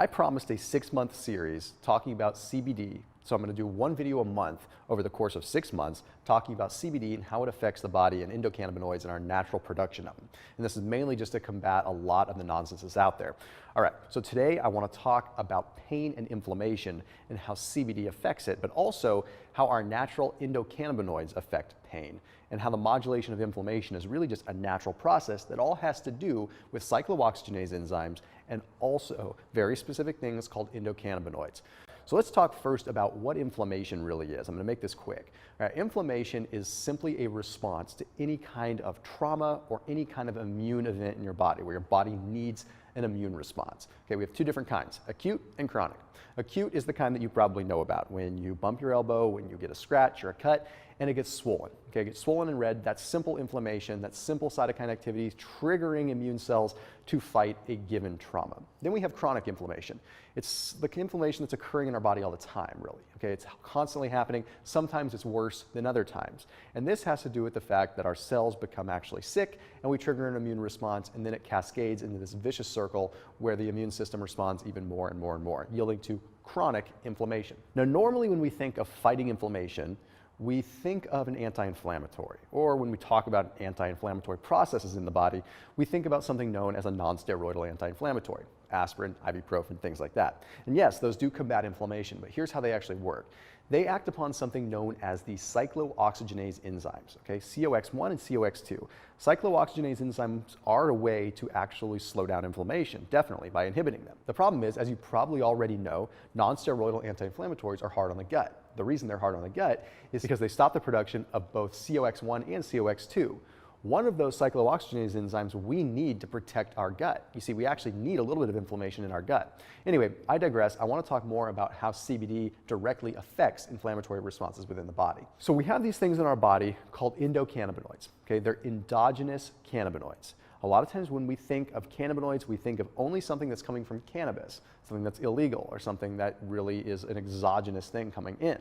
I promised a 6-month series talking about CBD, so I'm going to do one video a month over the course of 6 months talking about CBD and how it affects the body and endocannabinoids and our natural production of them. And this is mainly just to combat a lot of the nonsense that's out there. All right, so today I want to talk about pain and inflammation and how CBD affects it, but also how our natural endocannabinoids affect pain and how the modulation of inflammation is really just a natural process that all has to do with cyclooxygenase enzymes and also very specific things called endocannabinoids. So let's talk first about what inflammation really is. I'm going to make this quick. All right, inflammation is simply a response to any kind of trauma or any kind of immune event in your body where your body needs an immune response. Okay, we have two different kinds, acute and chronic. Acute is the kind that you probably know about when you bump your elbow, when you get a scratch or a cut, and it gets swollen. Okay, it gets swollen and red. That's simple inflammation. That's simple cytokine activity triggering immune cells to fight a given trauma. Then we have chronic inflammation. It's the inflammation that's occurring in our body all the time, really. Okay, it's constantly happening. Sometimes it's worse than other times. And this has to do with the fact that our cells become actually sick and we trigger an immune response, and then it cascades into this vicious circle where the immune system responds even more and more and more, yielding to chronic inflammation. Now, normally when we think of fighting inflammation, we think of an anti-inflammatory, or when we talk about anti-inflammatory processes in the body, we think about something known as a non-steroidal anti-inflammatory, aspirin, ibuprofen, things like that. And yes, those do combat inflammation, but here's how they actually work. They act upon something known as the cyclooxygenase enzymes, okay, COX1 and COX2. Cyclooxygenase enzymes are a way to actually slow down inflammation, definitely, by inhibiting them. The problem is, as you probably already know, non-steroidal anti-inflammatories are hard on the gut. The reason they're hard on the gut is because they stop the production of both COX1 and COX2. One of those cyclooxygenase enzymes we need to protect our gut. You see, we actually need a little bit of inflammation in our gut. Anyway, I digress. I want to talk more about how CBD directly affects inflammatory responses within the body. So we have these things in our body called endocannabinoids. Okay, they're endogenous cannabinoids. A lot of times when we think of cannabinoids, we think of only something that's coming from cannabis, something that's illegal or something that really is an exogenous thing coming in.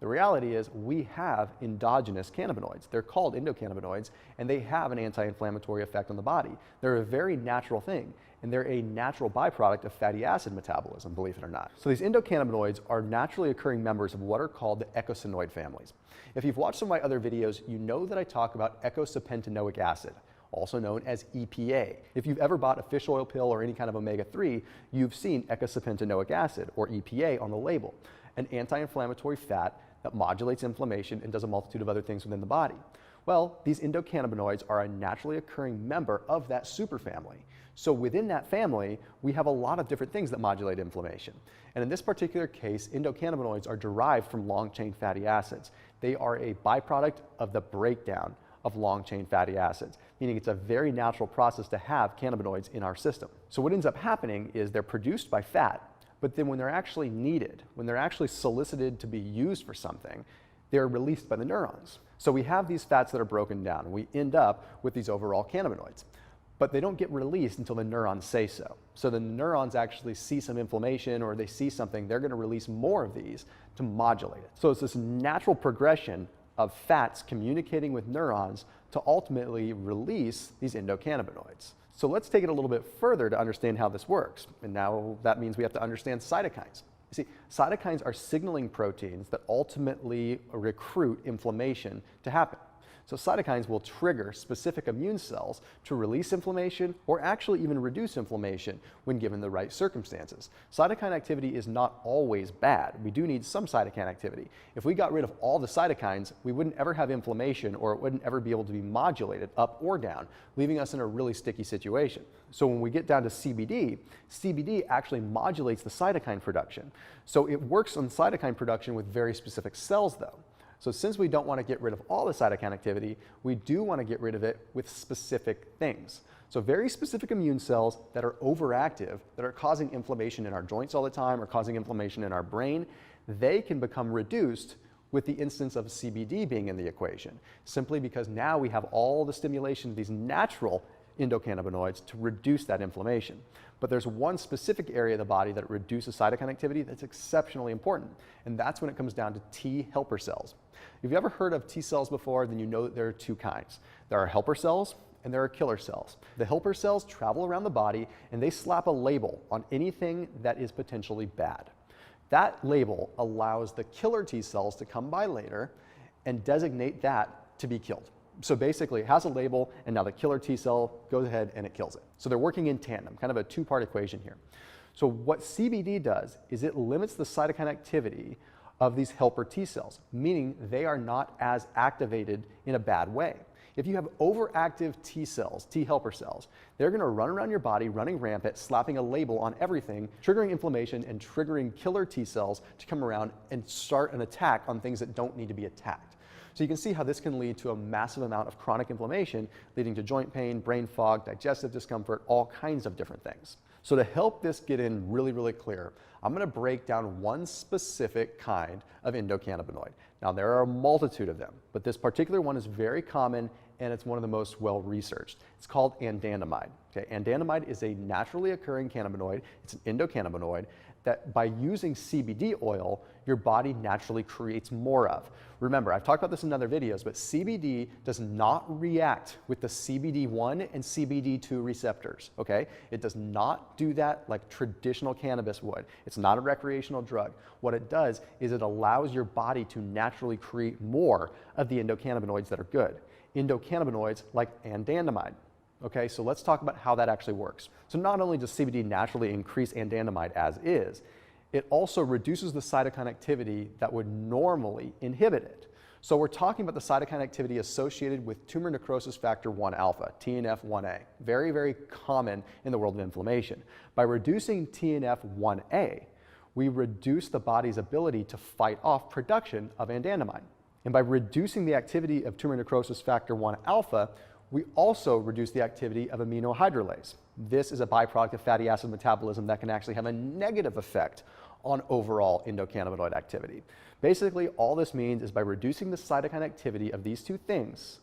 The reality is we have endogenous cannabinoids. They're called endocannabinoids, and they have an anti-inflammatory effect on the body. They're a very natural thing, and they're a natural byproduct of fatty acid metabolism, believe it or not. So these endocannabinoids are naturally occurring members of what are called the eicosanoid families. If you've watched some of my other videos, you know that I talk about eicosapentaenoic acid, also known as EPA. If you've ever bought a fish oil pill or any kind of omega-3, you've seen eicosapentaenoic acid, or EPA, on the label, an anti-inflammatory fat that modulates inflammation and does a multitude of other things within the body. Well, these endocannabinoids are a naturally occurring member of that superfamily. So within that family, we have a lot of different things that modulate inflammation. And in this particular case, endocannabinoids are derived from long-chain fatty acids. They are a byproduct of the breakdown of long-chain fatty acids, meaning it's a very natural process to have cannabinoids in our system. So what ends up happening is they're produced by fat, but then when they're actually needed, when they're actually solicited to be used for something, they're released by the neurons. So we have these fats that are broken down, and we end up with these overall cannabinoids. But they don't get released until the neurons say so. So the neurons actually see some inflammation or they see something, they're going to release more of these to modulate it. So it's this natural progression of fats communicating with neurons to ultimately release these endocannabinoids. So let's take it a little bit further to understand how this works. And now that means we have to understand cytokines. You see, cytokines are signaling proteins that ultimately recruit inflammation to happen. So cytokines will trigger specific immune cells to release inflammation or actually even reduce inflammation when given the right circumstances. Cytokine activity is not always bad. We do need some cytokine activity. If we got rid of all the cytokines, we wouldn't ever have inflammation, or it wouldn't ever be able to be modulated up or down, leaving us in a really sticky situation. So when we get down to CBD, CBD actually modulates the cytokine production. So it works on cytokine production with very specific cells though. So since we don't want to get rid of all the cytokine activity, we do want to get rid of it with specific things. So very specific immune cells that are overactive, that are causing inflammation in our joints all the time or causing inflammation in our brain, they can become reduced with the instance of CBD being in the equation, simply because now we have all the stimulation of these natural endocannabinoids to reduce that inflammation. But there's one specific area of the body that reduces cytokine activity that's exceptionally important, and that's when it comes down to T helper cells. If you've ever heard of T cells before, then you know that there are two kinds. There are helper cells, and there are killer cells. The helper cells travel around the body and they slap a label on anything that is potentially bad. That label allows the killer T cells to come by later and designate that to be killed. So basically it has a label and now the killer T cell goes ahead and it kills it. So they're working in tandem, kind of a two-part equation here. So what CBD does is it limits the cytokine activity of these helper T cells, meaning they are not as activated in a bad way. If you have overactive T cells, T helper cells, they're going to run around your body running rampant, slapping a label on everything, triggering inflammation and triggering killer T cells to come around and start an attack on things that don't need to be attacked. So you can see how this can lead to a massive amount of chronic inflammation, leading to joint pain, brain fog, digestive discomfort, all kinds of different things. So to help this get in really clear, I'm going to break down one specific kind of endocannabinoid. Now there are a multitude of them, but this particular one is very common and it's one of the most well researched. It's called anandamide. Okay? Anandamide is a naturally occurring cannabinoid. It's an endocannabinoid that by using CBD oil, your body naturally creates more of. Remember, I've talked about this in other videos, but CBD does not react with the CBD1 and CBD2 receptors, okay? It does not do that like traditional cannabis would. It's not a recreational drug. What it does is it allows your body to naturally create more of the endocannabinoids that are good. Endocannabinoids like anandamide. Okay, so let's talk about how that actually works. So not only does CBD naturally increase anandamide as is, it also reduces the cytokine activity that would normally inhibit it. So we're talking about the cytokine activity associated with tumor necrosis factor 1 alpha, TNF1A, very common in the world of inflammation. By reducing TNF1A, we reduce the body's ability to fight off production of anandamide. And by reducing the activity of tumor necrosis factor 1 alpha, we also reduce the activity of amino hydrolase. This is a byproduct of fatty acid metabolism that can actually have a negative effect on overall endocannabinoid activity. Basically, all this means is by reducing the cytokine activity of these two things,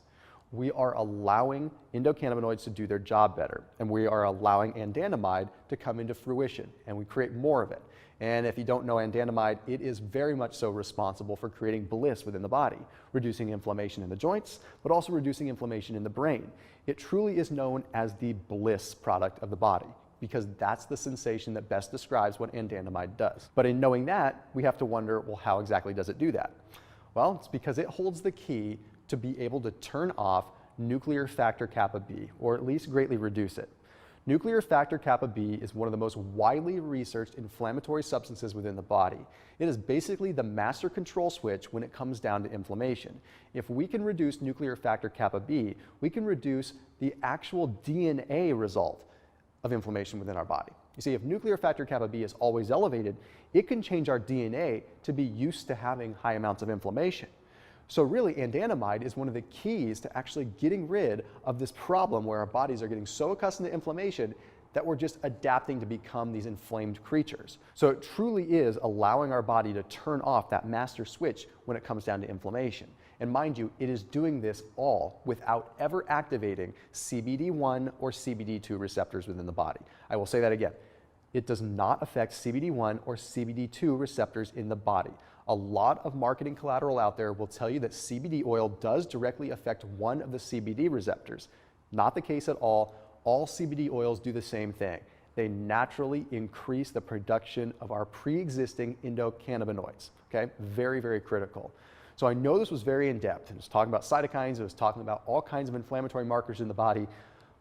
we are allowing endocannabinoids to do their job better, and we are allowing anandamide to come into fruition, and we create more of it. And if you don't know anandamide, it is very much so responsible for creating bliss within the body, reducing inflammation in the joints, but also reducing inflammation in the brain. It truly is known as the bliss product of the body, because that's the sensation that best describes what anandamide does. But in knowing that, we have to wonder, well, how exactly does it do that? Well, it's because it holds the key to be able to turn off nuclear factor kappa B, or at least greatly reduce it. Nuclear factor kappa B is one of the most widely researched inflammatory substances within the body. It is basically the master control switch when it comes down to inflammation. If we can reduce nuclear factor kappa B, we can reduce the actual DNA result of inflammation within our body. You see, if nuclear factor kappa B is always elevated, it can change our DNA to be used to having high amounts of inflammation. So really, anandamide is one of the keys to actually getting rid of this problem where our bodies are getting so accustomed to inflammation that we're just adapting to become these inflamed creatures. So it truly is allowing our body to turn off that master switch when it comes down to inflammation. And mind you, it is doing this all without ever activating CBD1 or CBD2 receptors within the body. I will say that again. It does not affect CBD1 or CBD2 receptors in the body. A lot of marketing collateral out there will tell you that CBD oil does directly affect one of the CBD receptors. Not the case at all. All CBD oils do the same thing. They naturally increase the production of our pre-existing endocannabinoids. Okay, very critical. So I know this was very in-depth. It was talking about cytokines, it was talking about all kinds of inflammatory markers in the body,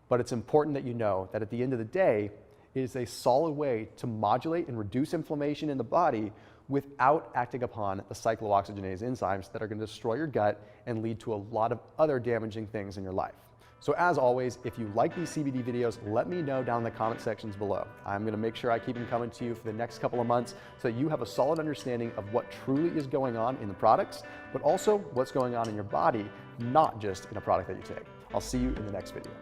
but it's important that you know that at the end of the day, it is a solid way to modulate and reduce inflammation in the body without acting upon the cyclooxygenase enzymes that are going to destroy your gut and lead to a lot of other damaging things in your life. So as always, if you like these CBD videos, let me know down in the comment sections below. I'm going to make sure I keep them coming to you for the next couple of months so that you have a solid understanding of what truly is going on in the products, but also what's going on in your body, not just in a product that you take. I'll see you in the next video.